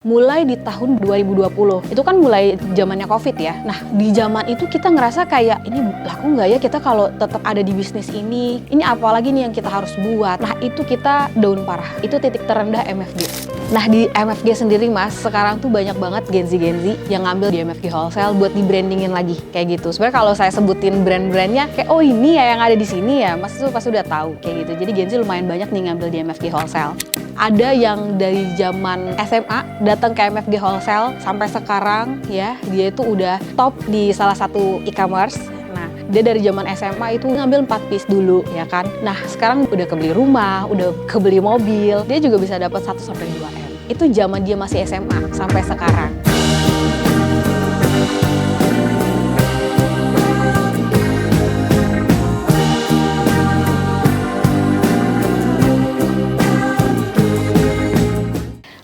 mulai di tahun 2020. Itu kan mulai zamannya COVID ya. Nah, di zaman itu kita ngerasa kayak, ini laku nggak ya kita kalau tetap ada di bisnis ini? Ini apalagi nih yang kita harus buat? Nah, itu kita down parah. Itu titik terendah MFG. Nah, di MFG sendiri mas, sekarang tuh banyak banget Gen Z yang ngambil di MFG Wholesale buat di-brandingin lagi, kayak gitu. Sebenarnya kalau saya sebutin brand-brandnya, kayak oh ini ya yang ada di sini ya, mas tuh pasti udah tahu, kayak gitu. Jadi Gen Z lumayan banyak nih ngambil di MFG Wholesale. Ada yang dari zaman SMA datang ke MFG Wholesale sampai sekarang ya, dia itu udah top di salah satu e-commerce. Dia dari zaman SMA itu ngambil 4 piece dulu ya kan. Nah sekarang udah kebeli rumah, udah kebeli mobil, dia juga bisa dapat 1-2 M. Itu zaman dia masih SMA sampai sekarang.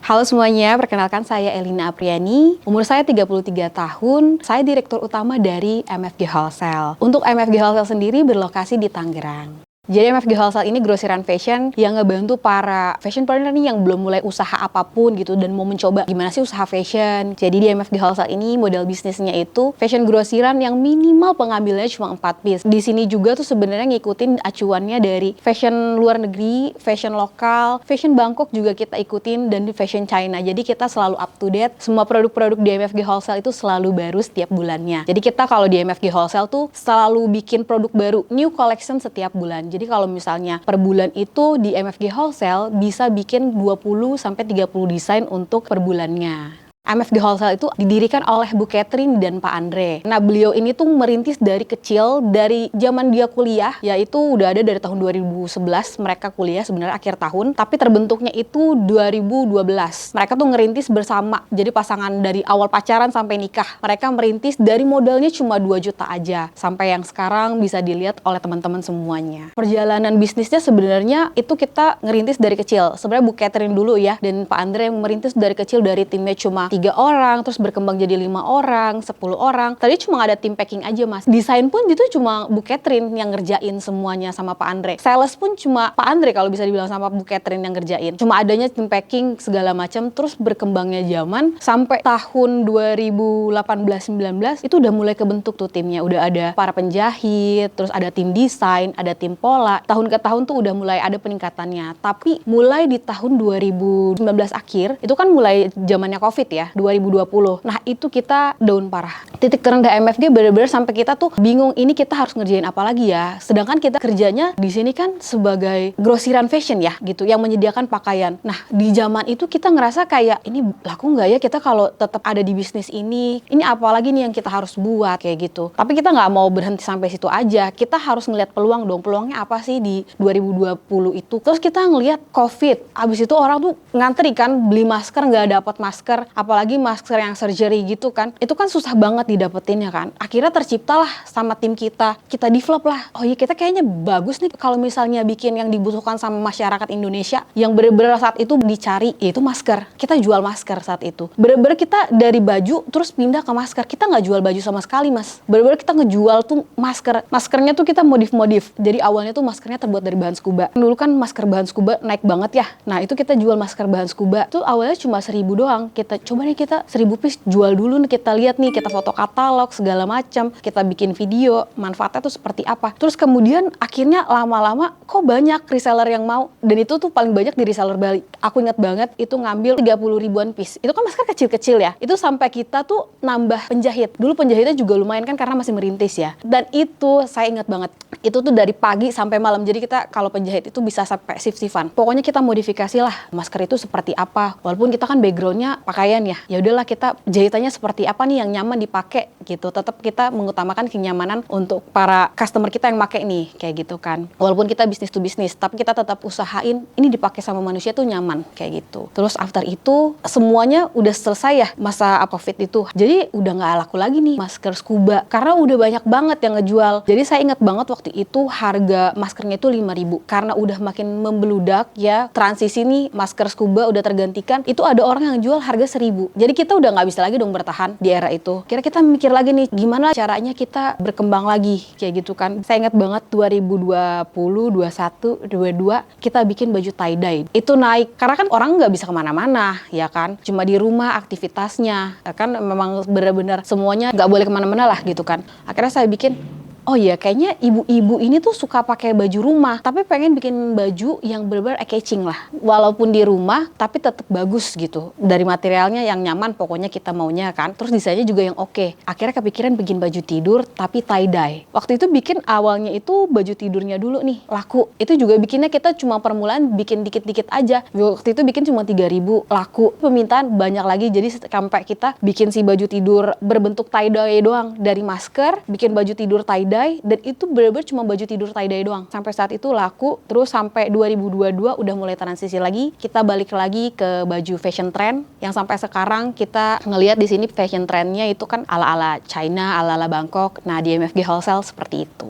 Halo semuanya, perkenalkan saya Elina Apriani. Umur saya 33 tahun, saya direktur utama dari MFG Wholesale. Untuk MFG Wholesale sendiri berlokasi di Tangerang. Jadi MFG Wholesale ini grosiran fashion yang ngebantu para fashionpreneur nih yang belum mulai usaha apapun gitu dan mau mencoba gimana sih usaha fashion. Jadi di MFG Wholesale ini model bisnisnya itu fashion grosiran yang minimal pengambilnya cuma 4 piece. Di sini juga tuh sebenarnya ngikutin acuannya dari fashion luar negeri, fashion lokal, fashion Bangkok juga kita ikutin dan di fashion China. Jadi kita selalu up to date. Semua produk-produk di MFG Wholesale itu selalu baru setiap bulannya. Jadi kita kalau di MFG Wholesale tuh selalu bikin produk baru, new collection setiap bulan. Jadi kalau misalnya per bulan itu di MFG Wholesale bisa bikin 20-30 desain untuk per bulannya. MFG Wholesale itu didirikan oleh Bu Catherine dan Pak Andre. Nah, beliau ini tuh merintis dari kecil, dari zaman dia kuliah, yaitu udah ada dari tahun 2011 mereka kuliah sebenarnya akhir tahun, tapi terbentuknya itu 2012. Mereka tuh ngerintis bersama, jadi pasangan dari awal pacaran sampai nikah. Mereka merintis dari modalnya cuma 2 juta aja, sampai yang sekarang bisa dilihat oleh teman-teman semuanya. Perjalanan bisnisnya sebenarnya itu kita ngerintis dari kecil. Sebenarnya Bu Catherine dulu ya, dan Pak Andre yang merintis dari kecil dari timnya cuma 3 orang, terus berkembang jadi 5 orang, 10 orang. Tadi cuma ada tim packing aja mas. Desain pun itu cuma Bu Catherine yang ngerjain semuanya sama Pak Andre. Sales pun cuma Pak Andre kalau bisa dibilang sama Bu Catherine yang ngerjain. Cuma adanya tim packing segala macam. Terus berkembangnya zaman sampai tahun 2018-19 itu udah mulai kebentuk tuh timnya. Udah ada para penjahit, terus ada tim desain, ada tim pola. Tahun ke tahun tuh udah mulai ada peningkatannya. Tapi mulai di tahun 2019 akhir itu kan mulai zamannya COVID ya. 2020. Nah, itu kita down parah. Titik terendah MFG benar-benar sampai kita tuh bingung ini kita harus ngerjain apa lagi ya. Sedangkan kita kerjanya di sini kan sebagai grosiran fashion ya gitu yang menyediakan pakaian. Nah, di zaman itu kita ngerasa kayak ini laku nggak ya kita kalau tetap ada di bisnis ini. Ini apalagi nih yang kita harus buat kayak gitu. Tapi kita nggak mau berhenti sampai situ aja. Kita harus ngelihat peluang dong. Peluangnya apa sih di 2020 itu? Terus kita ngelihat COVID. Abis itu orang tuh ngantri kan beli masker nggak dapat masker. Apalagi masker yang surgery gitu kan, itu kan susah banget didapetinnya kan. Akhirnya terciptalah sama tim kita develop lah. Oh iya kita kayaknya bagus nih kalau misalnya bikin yang dibutuhkan sama masyarakat Indonesia yang bener-bener saat itu dicari, yaitu masker. Kita jual masker saat itu. Bener-bener kita dari baju terus pindah ke masker. Kita nggak jual baju sama sekali mas. Bener-bener kita ngejual tuh masker. Maskernya tuh kita modif-modif. Jadi awalnya tuh maskernya terbuat dari bahan scuba. Dulu kan masker bahan scuba naik banget ya. Nah itu kita jual masker bahan scuba. Tuh awalnya cuma 1.000 doang. Kita coba nih kita 1.000 piece jual dulu nih, kita lihat nih, kita foto katalog segala macam, kita bikin video manfaatnya tuh seperti apa. Terus kemudian akhirnya lama-lama kok banyak reseller yang mau, dan itu tuh paling banyak di reseller Bali. Aku ingat banget itu ngambil 30 ribuan piece. Itu kan masker kecil-kecil ya. Itu sampai kita tuh nambah penjahit. Dulu penjahitnya juga lumayan kan karena masih merintis ya. Dan itu saya ingat banget. Itu tuh dari pagi sampai malam. Jadi kita kalau penjahit itu bisa sampai shift-shiftan. Pokoknya kita modifikasi lah masker itu seperti apa. Walaupun kita kan backgroundnya pakaian ya. Ya udahlah kita jahitannya seperti apa nih yang nyaman dipakai gitu. Tetap kita mengutamakan kenyamanan untuk para customer kita yang pakai nih kayak gitu kan. Walaupun kita bisnis to bisnis, tapi kita tetap usahain ini dipakai sama manusia tuh nyaman kayak gitu. Terus after itu semuanya udah selesai ya masa COVID itu. Jadi udah nggak laku lagi nih masker scuba karena udah banyak banget yang ngejual. Jadi saya ingat banget waktu itu harga maskernya itu 5.000 karena udah makin membeludak ya. Transisi nih masker scuba udah tergantikan. Itu ada orang yang jual harga 1.000. 2000. Jadi kita udah nggak bisa lagi dong bertahan di era itu. Kira kita mikir lagi nih, gimana caranya kita berkembang lagi, kayak gitu kan. Saya ingat banget 2020, 21, 22, kita bikin baju tie-dye. Itu naik, karena kan orang nggak bisa kemana-mana, ya kan. Cuma di rumah aktivitasnya, ya kan memang benar-benar semuanya nggak boleh kemana-mana lah gitu kan. Akhirnya saya bikin, oh iya, kayaknya ibu-ibu ini tuh suka pakai baju rumah, tapi pengen bikin baju yang benar-benar eye-catching lah. Walaupun di rumah, tapi tetap bagus gitu. Dari materialnya yang nyaman, pokoknya kita maunya kan. Terus desainnya juga yang oke. Akhirnya kepikiran bikin baju tidur, tapi tie-dye. Waktu itu bikin awalnya itu baju tidurnya dulu nih, laku. Itu juga bikinnya kita cuma permulaan bikin dikit-dikit aja. Waktu itu bikin cuma 3.000, laku. Permintaan banyak lagi, jadi sampai kita bikin si baju tidur berbentuk tie-dye doang. Dari masker, bikin baju tidur tie-dye, dan itu bener-bener cuma baju tidur tie-dye doang. Sampai saat itu laku, terus sampai 2022 udah mulai transisi lagi, kita balik lagi ke baju fashion trend, yang sampai sekarang kita ngelihat di sini fashion trendnya itu kan ala-ala China, ala-ala Bangkok. Nah, di MFG Wholesale seperti itu.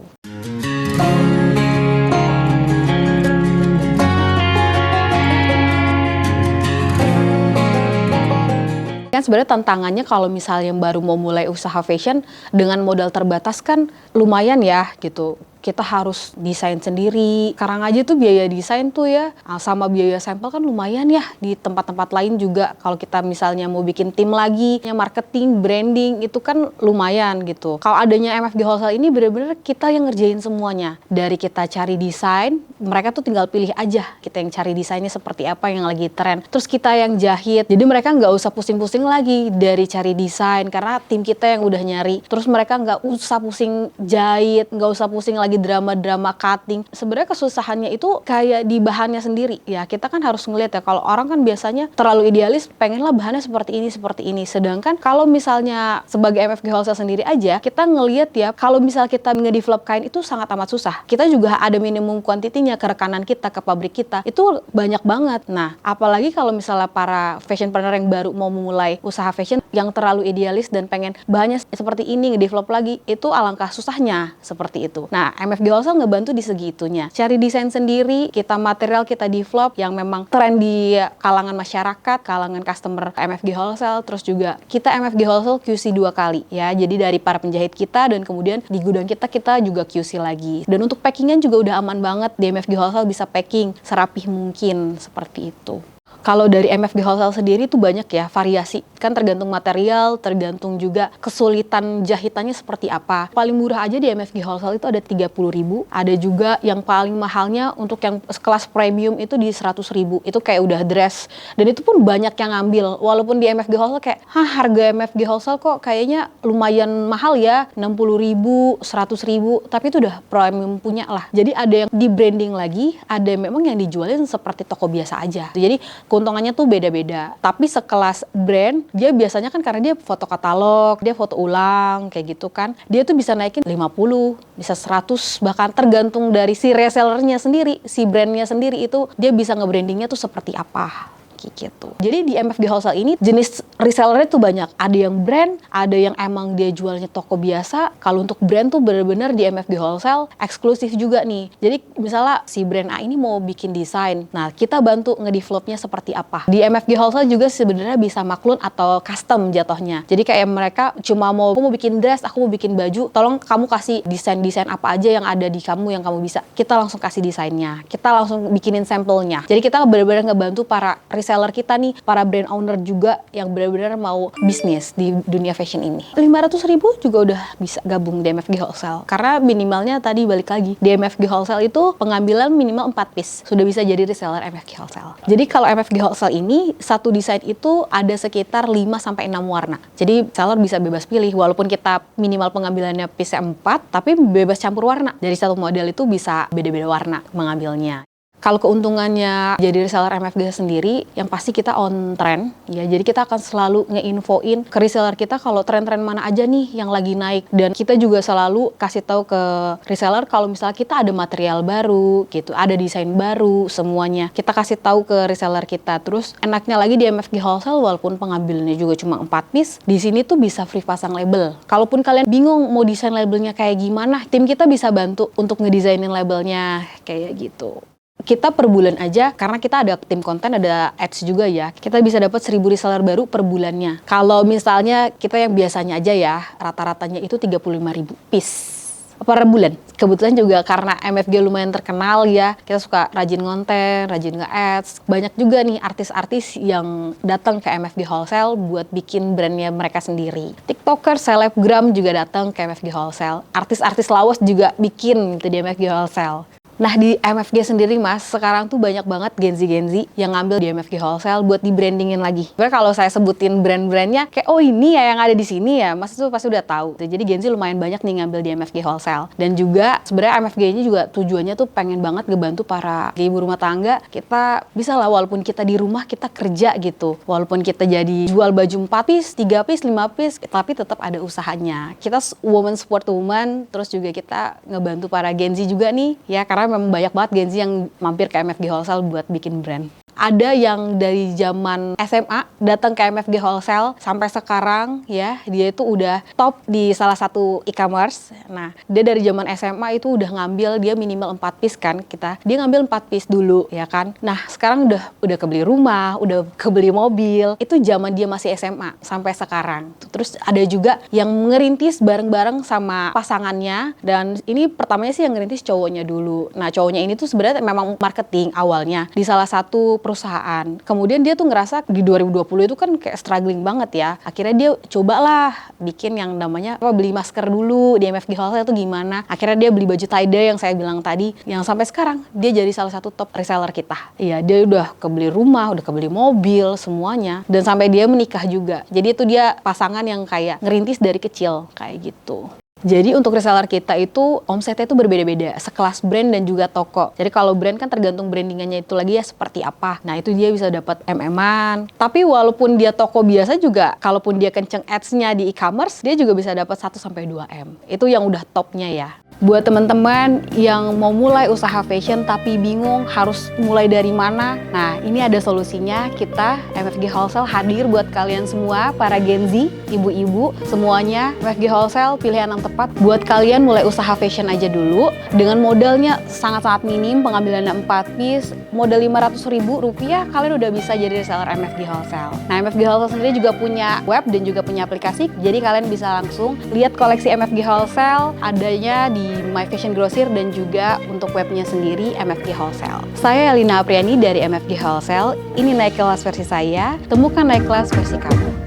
Kan sebenarnya tantangannya kalau misalnya baru mau mulai usaha fashion dengan modal terbatas kan lumayan ya gitu. Kita harus desain sendiri. Sekarang aja tuh biaya desain tuh ya, sama biaya sampel kan lumayan ya. Di tempat-tempat lain juga kalau kita misalnya mau bikin tim lagi, marketing, branding, itu kan lumayan gitu. Kalau adanya MFG Wholesale ini bener-bener kita yang ngerjain semuanya. Dari kita cari desain, mereka tuh tinggal pilih aja. Kita yang cari desainnya seperti apa yang lagi tren. Terus kita yang jahit. Jadi mereka nggak usah pusing-pusing lagi dari cari desain, karena tim kita yang udah nyari. Terus mereka nggak usah pusing jahit, nggak usah pusing lagi drama-drama cutting. Sebenarnya kesusahannya itu kayak di bahannya sendiri. Ya, kita kan harus ngeliat ya, kalau orang kan biasanya terlalu idealis, pengenlah bahannya seperti ini, seperti ini. Sedangkan kalau misalnya sebagai MFG Wholesale sendiri aja, kita ngeliat ya, kalau misal kita ngedevelop kain itu sangat amat susah. Kita juga ada minimum kuantitinya ke rekanan kita, ke pabrik kita. Itu banyak banget. Nah, apalagi kalau misalnya para fashionpreneur yang baru mau memulai usaha fashion yang terlalu idealis dan pengen bahannya seperti ini, ngedevelop lagi, itu alangkah susahnya seperti itu. Nah, MFG Wholesale ngebantu di segitunya. Cari desain sendiri, kita material kita develop yang memang tren di kalangan masyarakat, kalangan customer MFG Wholesale, terus juga kita MFG Wholesale QC 2 kali ya. Jadi dari para penjahit kita dan kemudian di gudang kita juga QC lagi. Dan untuk packingan juga udah aman banget. Di MFG Wholesale bisa packing serapih mungkin, seperti itu. Kalau dari MFG Wholesale sendiri tuh banyak ya variasi, kan tergantung material, tergantung juga kesulitan jahitannya seperti apa. Paling murah aja di MFG Wholesale itu ada 30.000, ada juga yang paling mahalnya untuk yang kelas premium itu di 100.000, itu kayak udah dress, dan itu pun banyak yang ngambil. Walaupun di MFG Wholesale kayak, harga MFG Wholesale kok kayaknya lumayan mahal ya, 60.000, 100.000, tapi itu udah premium punya lah. Jadi ada yang di branding lagi, ada memang yang dijualin seperti toko biasa aja. Jadi keuntungannya tuh beda-beda. Tapi sekelas brand, dia biasanya kan karena dia foto katalog, dia foto ulang, kayak gitu kan. Dia tuh bisa naikin 50, bisa 100, bahkan tergantung dari si resellernya sendiri, si brandnya sendiri itu dia bisa nge-brandingnya tuh seperti apa. Gitu. Jadi di MFG Wholesale ini jenis resellernya tuh banyak. Ada yang brand, ada yang emang dia jualnya toko biasa. Kalau untuk brand tuh bener-bener di MFG Wholesale eksklusif juga nih. Jadi misalnya si brand A ini mau bikin desain, nah kita bantu ngedevelopnya seperti apa. Di MFG Wholesale juga sebenarnya bisa maklun atau custom jatuhnya. Jadi kayak mereka cuma aku mau bikin dress, aku mau bikin baju, tolong kamu kasih desain-desain apa aja yang ada di kamu yang kamu bisa. Kita langsung kasih desainnya, kita langsung bikinin sampelnya. Jadi kita bener-bener ngebantu para reseller kita nih, para brand owner juga yang benar-benar mau bisnis di dunia fashion ini. 500.000 juga udah bisa gabung di MFG Wholesale. Karena minimalnya tadi balik lagi, di MFG Wholesale itu pengambilan minimal 4 piece. Sudah bisa jadi reseller MFG Wholesale. Jadi kalau MFG Wholesale ini, satu desain itu ada sekitar 5-6 warna. Jadi seller bisa bebas pilih, walaupun kita minimal pengambilannya piece 4, tapi bebas campur warna. Dari satu model itu bisa beda-beda warna mengambilnya. Kalau keuntungannya jadi reseller MFG sendiri, yang pasti kita on trend, ya. Jadi kita akan selalu ngeinfoin ke reseller kita kalau tren-tren mana aja nih yang lagi naik. Dan kita juga selalu kasih tahu ke reseller kalau misalnya kita ada material baru, gitu, ada desain baru, semuanya. Kita kasih tahu ke reseller kita. Terus enaknya lagi di MFG Wholesale, walaupun pengambilannya juga cuma 4 piece, di sini tuh bisa free pasang label. Kalaupun kalian bingung mau desain labelnya kayak gimana, tim kita bisa bantu untuk ngedesainin labelnya kayak gitu. Kita per bulan aja, karena kita ada tim konten, ada ads juga ya, kita bisa dapat 1.000 reseller baru per bulannya. Kalau misalnya kita yang biasanya aja ya, rata-ratanya itu 35.000 piece per bulan. Kebetulan juga karena MFG lumayan terkenal ya, kita suka rajin konten, rajin nge-ads. Banyak juga nih artis-artis yang datang ke MFG Wholesale buat bikin brandnya mereka sendiri. TikToker, selebgram juga datang ke MFG Wholesale. Artis-artis lawas juga bikin gitu di MFG Wholesale. Nah, di MFG sendiri Mas, sekarang tuh banyak banget Gen Z yang ngambil di MFG Wholesale buat di-brandingin lagi. Sebenarnya kalau saya sebutin brand-brandnya, kayak oh ini ya yang ada di sini ya, Mas tuh pasti udah tahu. Jadi Gen Z lumayan banyak nih ngambil di MFG Wholesale. Dan juga sebenarnya MFG ini juga tujuannya tuh pengen banget ngebantu para ibu rumah tangga. Kita bisa lah walaupun kita di rumah kita kerja gitu. Walaupun kita jadi jual baju 4 piece, 3 piece, 5 piece, tapi tetap ada usahanya. Kita woman support woman, terus juga kita ngebantu para Gen Z juga nih ya, karena memang banyak banget Gen Z yang mampir ke MFG Wholesale buat bikin brand. Ada yang dari zaman SMA datang ke MFG Wholesale sampai sekarang ya, dia itu udah top di salah satu e-commerce. Nah, dia dari zaman SMA itu udah ngambil, dia minimal 4 piece kan dia ngambil 4 piece dulu ya kan. Nah, sekarang udah kebeli rumah, udah kebeli mobil. Itu zaman dia masih SMA sampai sekarang. Terus ada juga yang ngerintis bareng-bareng sama pasangannya, dan ini pertamanya sih yang ngerintis cowoknya dulu. Nah, cowoknya ini tuh sebenarnya memang marketing awalnya di salah satu perusahaan. Kemudian dia tuh ngerasa di 2020 itu kan kayak struggling banget ya. Akhirnya dia cobalah bikin yang namanya beli masker dulu di MFG Wholesale itu gimana. Akhirnya dia beli baju tie-dye yang saya bilang tadi, yang sampai sekarang dia jadi salah satu top reseller kita. Iya, dia udah kebeli rumah, udah kebeli mobil, semuanya. Dan sampai dia menikah juga. Jadi itu dia pasangan yang kayak ngerintis dari kecil kayak gitu. Jadi untuk reseller kita itu omsetnya itu berbeda-beda, sekelas brand dan juga toko. Jadi kalau brand kan tergantung brandingannya itu lagi ya seperti apa. Nah itu dia bisa dapat MM-an. Tapi walaupun dia toko biasa juga, kalaupun dia kenceng ads-nya di e-commerce, dia juga bisa dapat 1-2 M. Itu yang udah topnya ya. Buat teman-teman yang mau mulai usaha fashion tapi bingung harus mulai dari mana, nah ini ada solusinya. Kita MFG Wholesale hadir buat kalian semua, para Gen Z, ibu-ibu, semuanya. MFG Wholesale pilihan yang tepat buat kalian mulai usaha fashion aja dulu. Dengan modalnya sangat-sangat minim, pengambilannya 4 piece, modal Rp500.000, kalian udah bisa jadi reseller MFG Wholesale. Nah MFG Wholesale sendiri juga punya web dan juga punya aplikasi, jadi kalian bisa langsung lihat koleksi MFG Wholesale adanya di My Fashion Grocer dan juga untuk webnya sendiri MFG Wholesale. Saya Elina Apriani dari MFG Wholesale. Ini naik kelas versi saya, temukan naik kelas versi kamu.